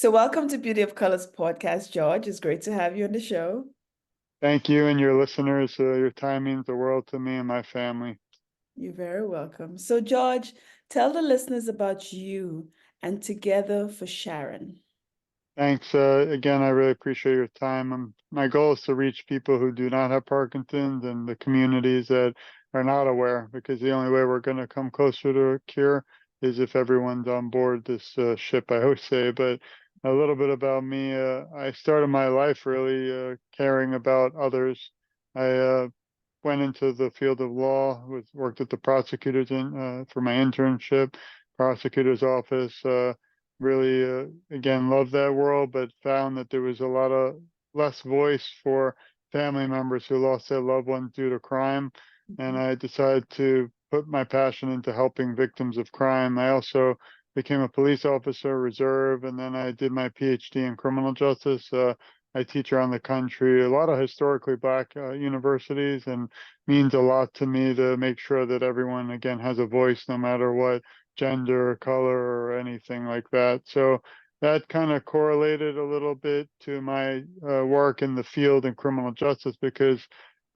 So, welcome to Beauty of Colors podcast, George. It's great to have you on the show. Thank you and your listeners. Your time means the world to me and my family. You're very welcome. So, George, tell the listeners about you and Together for Sharon. Thanks. Again, I really appreciate your time. My goal is to reach people who do not have Parkinson's and the communities that are not aware, because the only way we're going to come closer to a cure is if everyone's on board this ship, I always say. But a little bit about me. I started my life really caring about others. I went into the field of law, worked at the for my internship, prosecutor's office. Really, again, loved that world, but found that there was a lot of less voice for family members who lost their loved ones due to crime. And Mhm. I decided to put my passion into helping victims of crime. I also became a police officer, reserve, and then I did my PhD in criminal justice. I teach around the country, a lot of historically black universities, and means a lot to me to make sure that everyone, again, has a voice no matter what gender, color, or anything like that. So that kind of correlated a little bit to my work in the field in criminal justice, because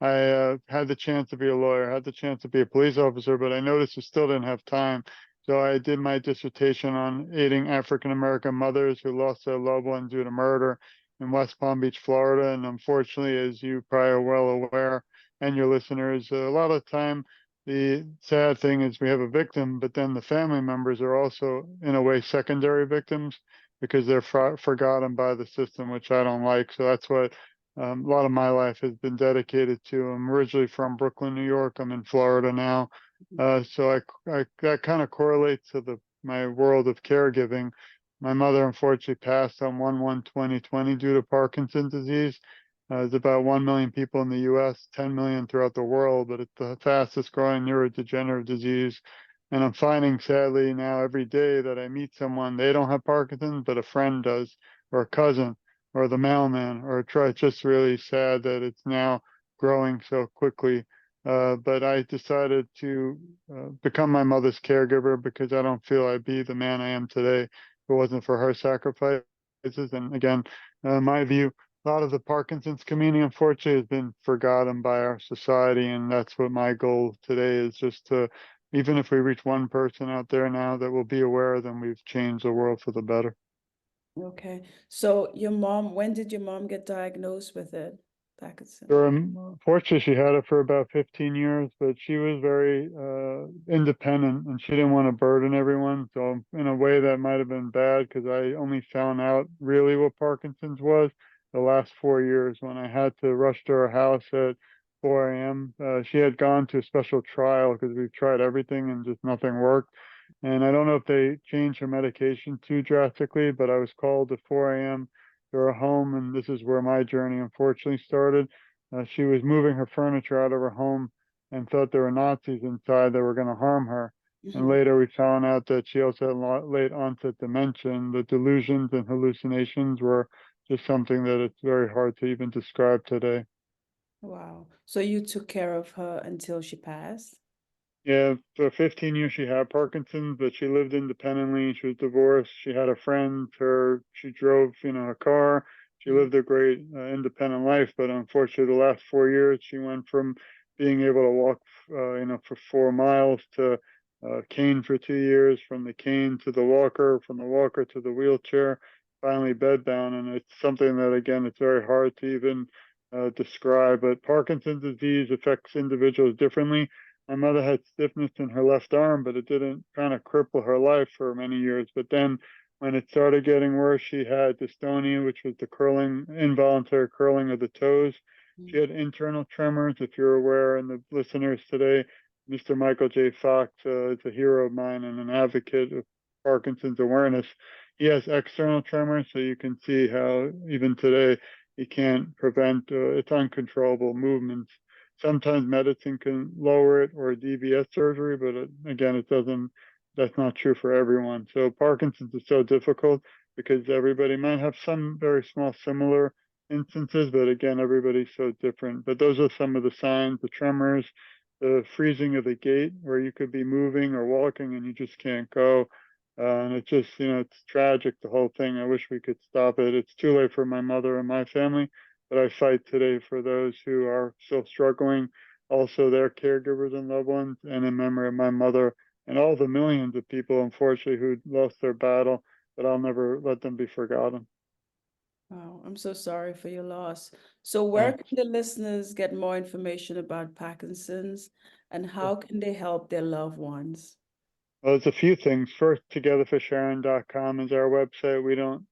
I had the chance to be a lawyer, had the chance to be a police officer, but I noticed I still didn't have time. So I did my dissertation on aiding African American mothers who lost their loved ones due to murder in West Palm Beach, Florida. And unfortunately, as you probably are well aware, and your listeners, a lot of time the sad thing is we have a victim, but then the family members are also, in a way, secondary victims because they're forgotten by the system, which I don't like. So that's what a lot of my life has been dedicated to. I'm originally from Brooklyn, New York. I'm in Florida now. So that kind of correlates to my world of caregiving. My mother unfortunately passed on 1/1/2020 due to Parkinson's disease. There's about 1 million people in the US, 10 million throughout the world, but it's the fastest growing neurodegenerative disease. And I'm finding sadly now every day that I meet someone, they don't have Parkinson's, but a friend does, or a cousin, or the mailman, or a It's just really sad that it's now growing so quickly. But I decided to become my mother's caregiver because I don't feel I'd be the man I am today if it wasn't for her sacrifices. And again, my view, a lot of the Parkinson's community, unfortunately, has been forgotten by our society. And that's what my goal today is, just to, even if we reach one person out there now that will be aware, then we've changed the world for the better. Okay. So, when did your mom get diagnosed with it? Parkinson. So, fortunately, she had it for about 15 years, but she was very independent and she didn't want to burden everyone. So, in a way, that might have been bad because I only found out really what Parkinson's was the last 4 years when I had to rush to her house at 4 a.m. She had gone to a special trial because we've tried everything and just nothing worked. And I don't know if they changed her medication too drastically, but I was called at 4 a.m. to her home, and this is where my journey unfortunately started. She was moving her furniture out of her home and thought there were Nazis inside that were going to harm her. And Mhm. later we found out that she also had late onset dementia. And the delusions and hallucinations were just something that it's very hard to even describe today. Wow. So, you took care of her until she passed? Yeah, for 15 years she had Parkinson's, but she lived independently. She was divorced. She had a friend. She drove, a car. She Mhm. lived a great independent life. But unfortunately, the last 4 years, she went from being able to walk, for 4 miles to cane for 2 years, from the cane to the walker, from the walker to the wheelchair, finally bedbound. And it's something that, again, it's very hard to even describe. But Parkinson's disease affects individuals differently. My mother had stiffness in her left arm, but it didn't kind of cripple her life for many years. But then when it started getting worse, she had dystonia, which was the curling, involuntary curling of the toes. She Mhm. had internal tremors. If you're aware, and the listeners today, Mr. Michael J. Fox is a hero of mine and an advocate of Parkinson's awareness. He has external tremors, so you can see how even today he can't prevent it's uncontrollable movements. Sometimes medicine can lower it, or DBS surgery, but again, it doesn't. That's not true for everyone. So Parkinson's is so difficult because everybody might have some very small similar instances, but again, everybody's so different. But those are some of the signs: the tremors, the freezing of the gait, where you could be moving or walking and you just can't go. And it's just, it's tragic, the whole thing. I wish we could stop it. It's too late for my mother and my family, but I fight today for those who are still struggling, also their caregivers and loved ones, and in memory of my mother and all the millions of people, unfortunately, who lost their battle, but I'll never let them be forgotten. Wow, I'm so sorry for your loss. So where Thanks. can the listeners get more information about Parkinson's and how can they help their loved ones? Well, there's a few things. First, togetherforsharon.com is our website. We don't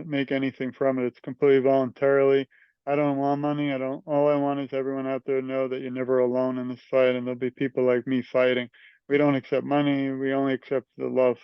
make anything from it. It's completely voluntarily. I don't want money. All I want is everyone out there to know that you're never alone in this fight, and there'll be people like me fighting. We don't accept money. We only accept the love.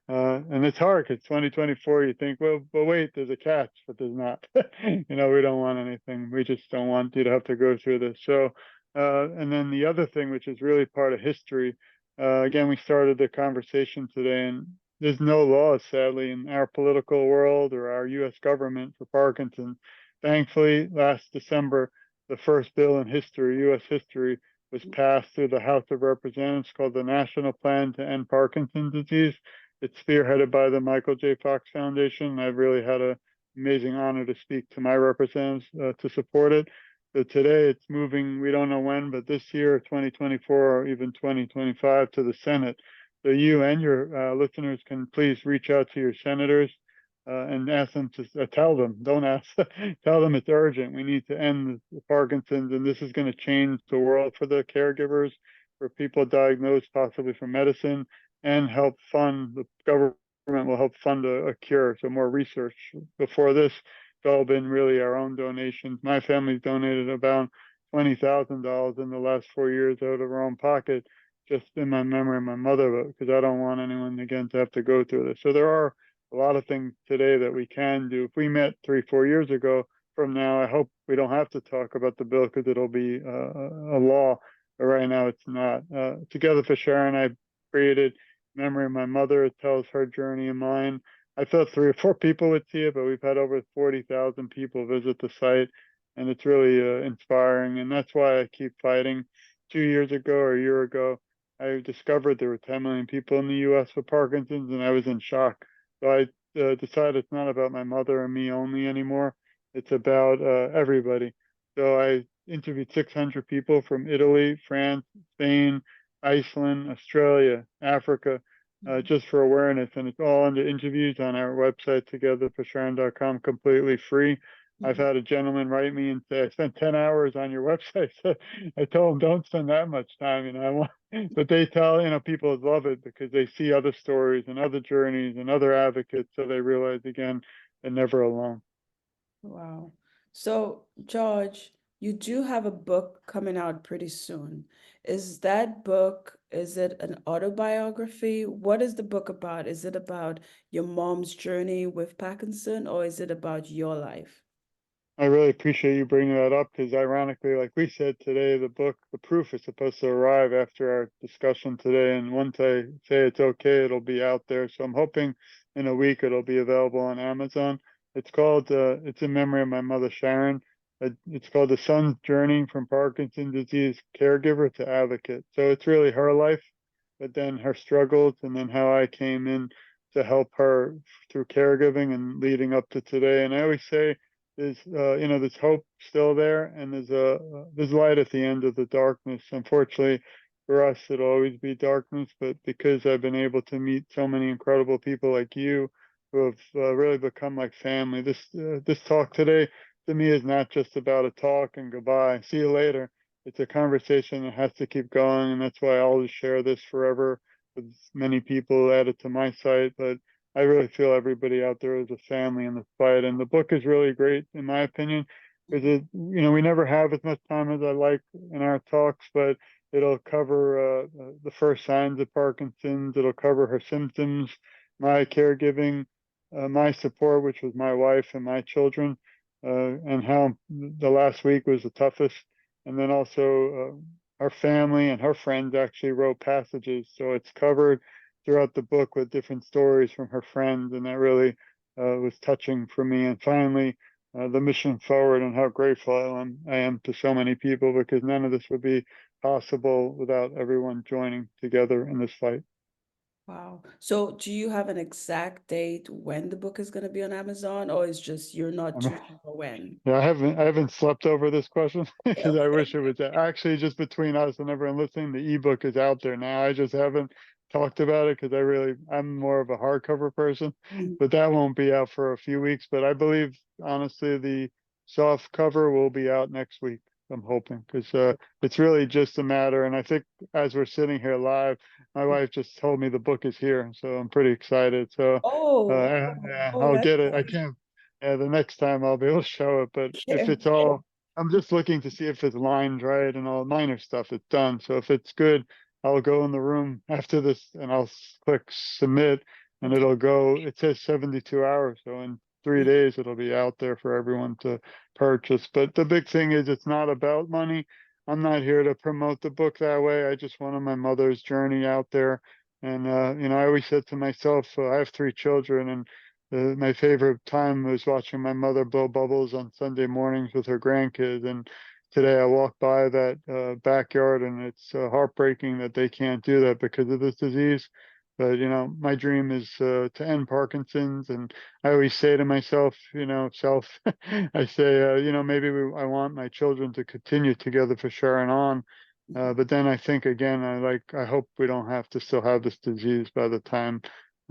And it's hard because 2024, you think, well, but wait, there's a catch, but there's not. We don't want anything. We just don't want you to have to go through this. So, and then the other thing, which is really part of history, again, we started the conversation today, and there's no laws, sadly, in our political world or our U.S. government for Parkinson's. Thankfully, last December, the first bill in history, U.S. history, was passed through the House of Representatives called the National Plan to End Parkinson's Disease. It's spearheaded by the Michael J. Fox Foundation. I've really had an amazing honor to speak to my representatives to support it. So today it's moving, we don't know when, but this year, 2024 or even 2025, to the Senate. So you and your listeners can please reach out to your senators and ask them to tell them, don't ask, tell them it's urgent. We need to end the Parkinson's, and this is going to change the world for the caregivers, for people diagnosed possibly from medicine, and help fund the government will help fund a cure. So more research. Before this, it's all been really our own donations. My family's donated about $20,000 in the last 4 years out of our own pocket, just in my memory of my mother, because I don't want anyone again to have to go through this. So there are a lot of things today that we can do. If we met 3, 4 years ago from now, I hope we don't have to talk about the bill because it'll be a law. But right now, it's not. Together for Sharon, I created memory of my mother. It tells her journey and mine. I thought 3 or 4 people would see it, but we've had over 40,000 people visit the site, and it's really inspiring. And that's why I keep fighting. 2 years ago or a year ago, I discovered there were 10 million people in the U.S. with Parkinson's, and I was in shock. So I decided it's not about my mother and me only anymore. It's about everybody. So I interviewed 600 people from Italy, France, Spain, Iceland, Australia, Africa, just for awareness. And it's all under interviews on our website, togetherforsharon.com, completely free. I've Mhm. had a gentleman write me and say, I spent 10 hours on your website. So I told him, don't spend that much time. But they tell, people love it because they see other stories and other journeys and other advocates. So they realize again, they're never alone. Wow. So, George, you do have a book coming out pretty soon. Is that book, is it an autobiography? What is the book about? Is it about your mom's journey with Parkinson or is it about your life? I really appreciate you bringing that up because, ironically, like we said today, the proof is supposed to arrive after our discussion today. And once I say it's okay, it'll be out there. So I'm hoping in a week it'll be available on Amazon. It's in memory of my mother, Sharon. It's called The Son's Journey from Parkinson's Disease Caregiver to Advocate. So it's really her life, but then her struggles, and then how I came in to help her through caregiving and leading up to today. And I always say, there's hope still there, and there's light at the end of the darkness. Unfortunately, for us, it'll always be darkness. But because I've been able to meet so many incredible people like you, who have really become like family, this talk today to me is not just about a talk and goodbye, see you later. It's a conversation that has to keep going, and that's why I always share this forever with many people added to my site. But I really feel everybody out there is a family in this fight. And the book is really great, in my opinion, because we never have as much time as I like in our talks, but it'll cover the first signs of Parkinson's. It'll cover her symptoms, my caregiving, my support, which was my wife and my children, and how the last week was the toughest. And then also her family and her friends actually wrote passages. So it's covered throughout the book with different stories from her friends, and that really was touching for me. And finally, the mission forward and how grateful I am to so many people, because none of this would be possible without everyone joining together in this fight. Wow. So do you have an exact date when the book is going to be on Amazon, or is just you're not too sure when? Yeah, I haven't slept over this question because I Okay. wish it was actually just between us and everyone listening. The ebook is out there now. I just haven't talked about it because I'm more of a hardcover person, Mhm. but that won't be out for a few weeks. But I believe honestly the soft cover will be out next week. I'm hoping because it's really just a matter. And I think as we're sitting here live, my wife just told me the book is here, so I'm pretty excited. So Oh, yeah, oh, I'll that's get it. I nice. can't. Yeah, the next time I'll be able to show it. But if Okay. it's all, I'm just looking to see if it's lined right and all minor stuff is done. So if it's good, I'll go in the room after this and I'll click submit and Okay. it'll go, it says 72 hours. So in 3 days, it'll be out there for everyone to purchase. But the big thing is it's not about money. I'm not here to promote the book that way. I just wanted my mother's journey out there. And, I always said to myself, I have 3 children and my favorite time was watching my mother blow bubbles on Sunday mornings with her grandkids. And today I walked by that backyard, and it's heartbreaking that they can't do that because of this disease. But my dream is to end Parkinson's, and I always say to myself, I say, maybe I want my children to continue together for sure and on. Mhm. But then I think again, I hope we don't have to still have this disease by the time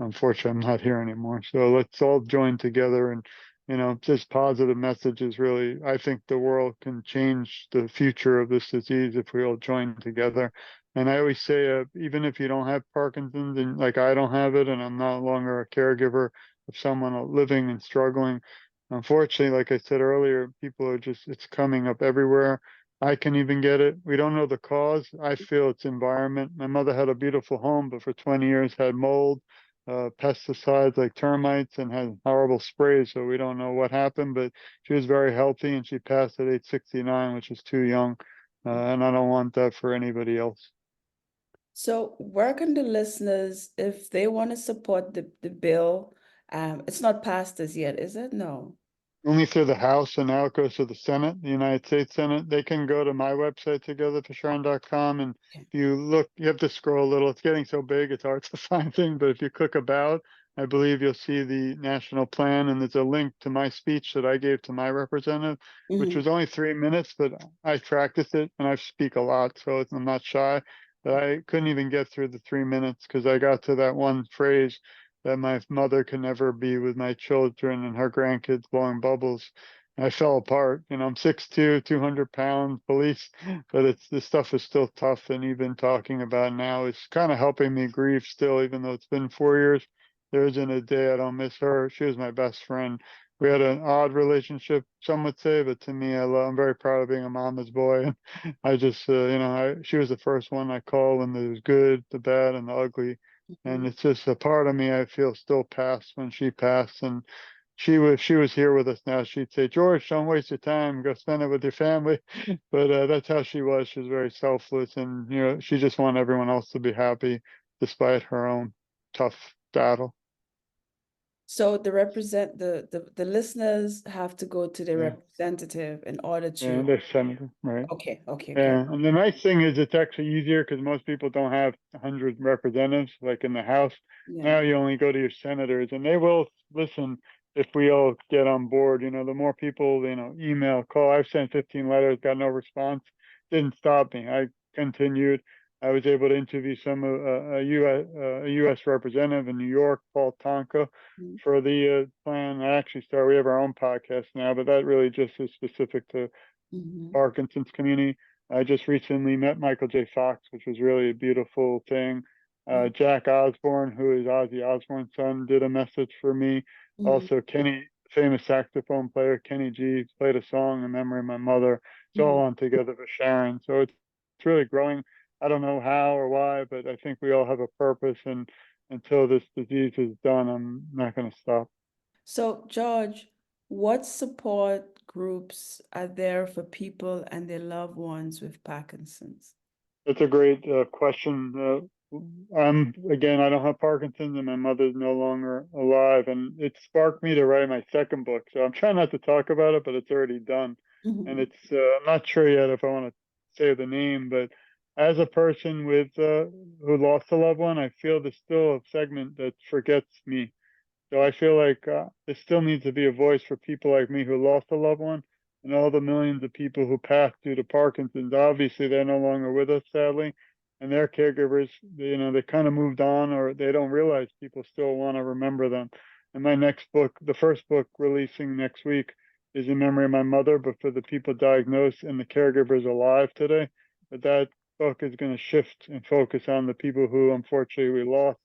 unfortunately I'm not here anymore. So let's all join together and just positive messages really. I think the world can change the future of this disease if we all join together. And I always say, even if you don't have Parkinson's and like I don't have it, and I'm no longer a caregiver of someone living and struggling, unfortunately, like I said earlier, people are just, it's coming up everywhere. I can even get it. We don't know the cause. I feel it's environment. My mother had a beautiful home, but for 20 years had mold, pesticides like termites, and had horrible sprays. So we don't know what happened, but she was very healthy and she passed at age 69, which is too young. And I don't want that for anybody else. So where can the listeners, if they want to support the bill, it's not passed as yet, is it? No. Only through the House, and now it goes to the Senate, the United States Senate. They can go to my website, togetherforsharon.com, and Okay. if you look, you have to scroll a little. It's getting so big, it's hard to find things. But if you click about, I believe you'll see the national plan, and there's a link to my speech that I gave to my representative, which Mhm. was only 3 minutes, but I practiced it and I speak a lot, so I'm not shy. But I couldn't even get through the 3 minutes because I got to that one phrase that my mother could never be with my children and her grandkids blowing bubbles. And I fell apart. I'm 6'2", 200 pounds, police, but this stuff is still tough. And even talking about it now is kind of helping me grieve still, even though it's been 4 years. There isn't a day I don't miss her. She was my best friend. We had an odd relationship, some would say, but to me, I'm very proud of being a mama's boy. And I just, she was the first one I called when there was good, the bad, and the ugly. And Mhm. it's just a part of me I feel still passed when she passed. And she was here with us now. She'd say, George, don't waste your time. Go spend it with your family. But that's how she was. She was very selfless, and she just wanted everyone else to be happy despite her own tough battle. So the listeners have to go to their Yeah. representative in order Yeah, to, they're senator, right? okay, okay, good. Yeah, and the nice thing is it's actually easier because most people don't have 100 representatives like in the House. Yeah. Now you only go to your senators, and they will listen if we all get on board. The more people, email, call. I've sent 15 letters, got no response. Didn't stop me. I continued. I was able to interview a U.S. representative in New York, Paul Tonka, Mhm. for the plan. I actually started. We have our own podcast now, but that really just is specific to Mhm. Parkinson's community. I just recently met Michael J. Fox, which was really a beautiful thing. Mhm. Jack Osborne, who is Ozzy Osbourne's son, did a message for me. Mhm. Also, Kenny, famous saxophone player, Kenny G, played a song in memory of my mother. It's all Mhm. on Together for Sharon. So it's really growing. I don't know how or why, but I think we all have a purpose. And until this disease is done, I'm not going to stop. So, George, what support groups are there for people and their loved ones with Parkinson's? That's a great question. Again, I don't have Parkinson's, and my mother's no longer alive, and it sparked me to write my second book. So I'm trying not to talk about it, but it's already done, and Mhm. I'm not sure yet if I want to say the name, but as a person with who lost a loved one, I feel there's still a segment that forgets me. So I feel like there still needs to be a voice for people like me who lost a loved one, and all the millions of people who passed due to Parkinson's. Obviously, they're no longer with us, sadly, and their caregivers, they kind of moved on, or they don't realize people still want to remember them. And my next book, the first book releasing next week, is in memory of my mother, but for the people diagnosed and the caregivers alive today. But that book is going to shift and focus on the people who unfortunately we lost.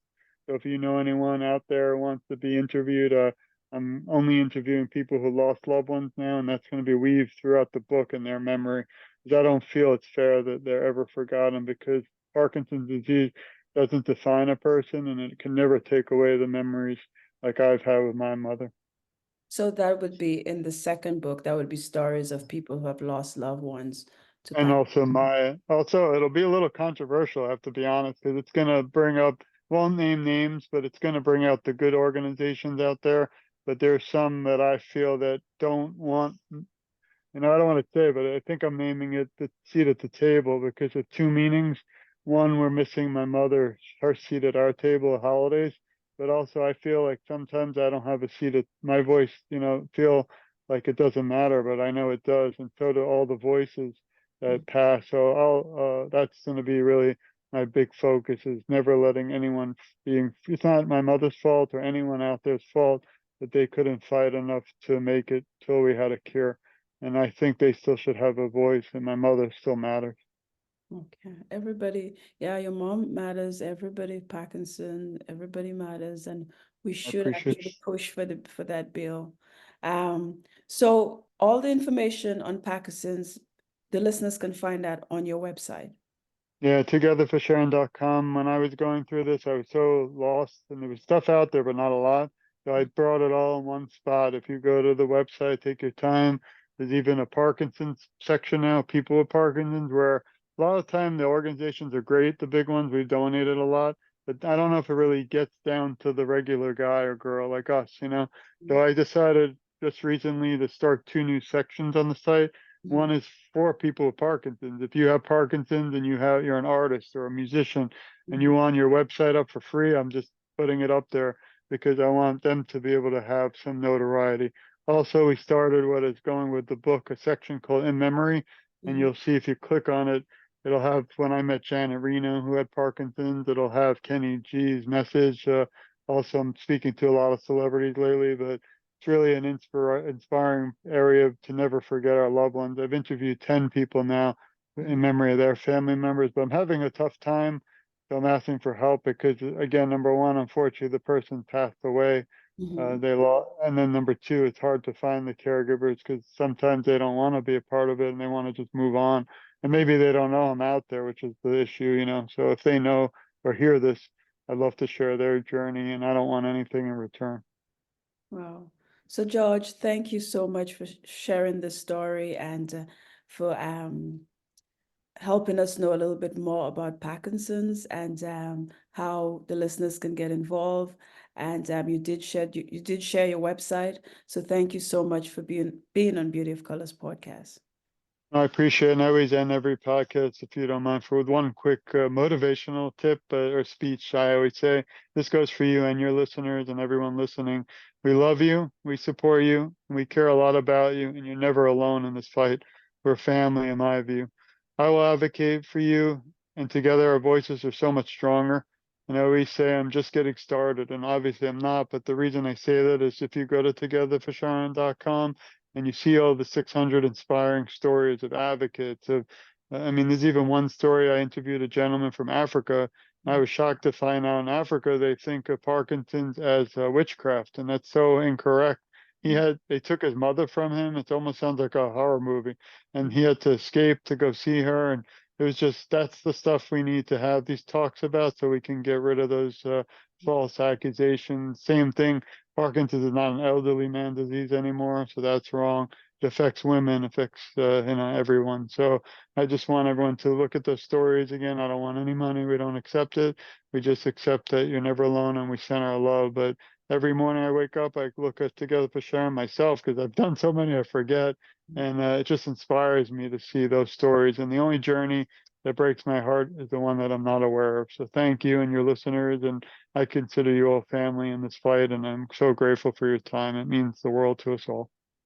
So if you know anyone out there who wants to be interviewed, I'm only interviewing people who lost loved ones now, and that's going to be weaved throughout the book in their memory. Because I don't feel it's fair that they're ever forgotten, because Parkinson's disease doesn't define a person, and it can never take away the memories like I've had with my mother. So that would be in the second book, that would be stories of people who have lost loved ones to And Parkinson's. also it'll be a little controversial, I have to be honest, because it's going to bring up, won't name names, but it's going to bring out the good organizations out there. But there's some that I feel that don't want, I don't want to say, but I think I'm naming it the seat at the table because of two meanings. One, we're missing my mother, her seat at our table at holidays, but also I feel like sometimes I don't have a seat at my voice, feel like it doesn't matter, but I know it does. And so do all the voices that pass. So that's going to be really my big focus, is never letting anyone it's not my mother's fault or anyone out there's fault that they couldn't fight enough to make it till we had a cure. And I think they still should have a voice, and my mother still matters. Okay, everybody, yeah, your mom matters, everybody, Parkinson, everybody matters, and we I should appreciate you. actually push for that bill. So all the information on Parkinson's, the listeners can find that on your website. Yeah, togetherforsharon.com. When I was going through this, I was so lost, and there was stuff out there, but not a lot. So I brought it all in one spot. If you go to the website, take your time. There's even a Parkinson's section now, people with Parkinson's, where a lot of time the organizations are great, the big ones, we've donated a lot, but I don't know if it really gets down to the regular guy or girl like us. So I decided just recently to start two new sections on the site. Mhm, One is for people with Parkinson's. If you have Parkinson's and you're an artist or a musician and you mhm, want your website up for free, I'm just putting it up there because I want them to be able to have some notoriety. Also, we started what is going with the book, a section called In Memory, and mhm, you'll see if you click on it, it'll have when I met Janet Reno, who had Parkinson's. It'll have Kenny G's message. Also, I'm speaking to a lot of celebrities lately, but it's really an inspiring area to never forget our loved ones. I've interviewed 10 people now in memory of their family members, but I'm having a tough time. So I'm asking for help because, again, number one, unfortunately, the person passed away. mhm. They lost, and then number two, it's hard to find the caregivers because sometimes they don't want to be a part of it and they want to just move on. And maybe they don't know I'm out there, which is the issue. So if they know or hear this, I'd love to share their journey, and I don't want anything in return. Wow. So George, thank you so much for sharing this story and for helping us know a little bit more about Parkinson's and how the listeners can get involved. And you did share your website. So thank you so much for being on Beauty of Colors podcast. I appreciate it. And I always end every podcast, if you don't mind, with one quick motivational tip or speech. I always say this goes for you and your listeners and everyone listening. We love you, we support you, and we care a lot about you, and you're never alone in this fight. We're family, in my view. I will advocate for you, and together our voices are so much stronger. And I always say I'm just getting started, and obviously I'm not. But the reason I say that is if you go to togetherforsharon.com and you see all the 600 inspiring stories of advocates I mean, there's even one story. I interviewed a gentleman from Africa. I was shocked to find out in Africa they think of Parkinson's as witchcraft, and that's so incorrect. They took his mother from him. It almost sounds like a horror movie, and he had to escape to go see her. And it was just, that's the stuff we need to have these talks about so we can get rid of those false accusations. Same thing, Parkinson's is not an elderly man disease anymore, so that's wrong. It affects women, affects everyone. So I just want everyone to look at those stories again. I don't want any money. We don't accept it. We just accept that you're never alone, and we send our love. But every morning I wake up, I look at Together for Sharon myself because I've done so many I forget, and it just inspires me to see those stories. And the only journey that breaks my heart is the one that I'm not aware of. So thank you and your listeners, and I consider you all family in this fight, and I'm so grateful for your time. It means the world to us all.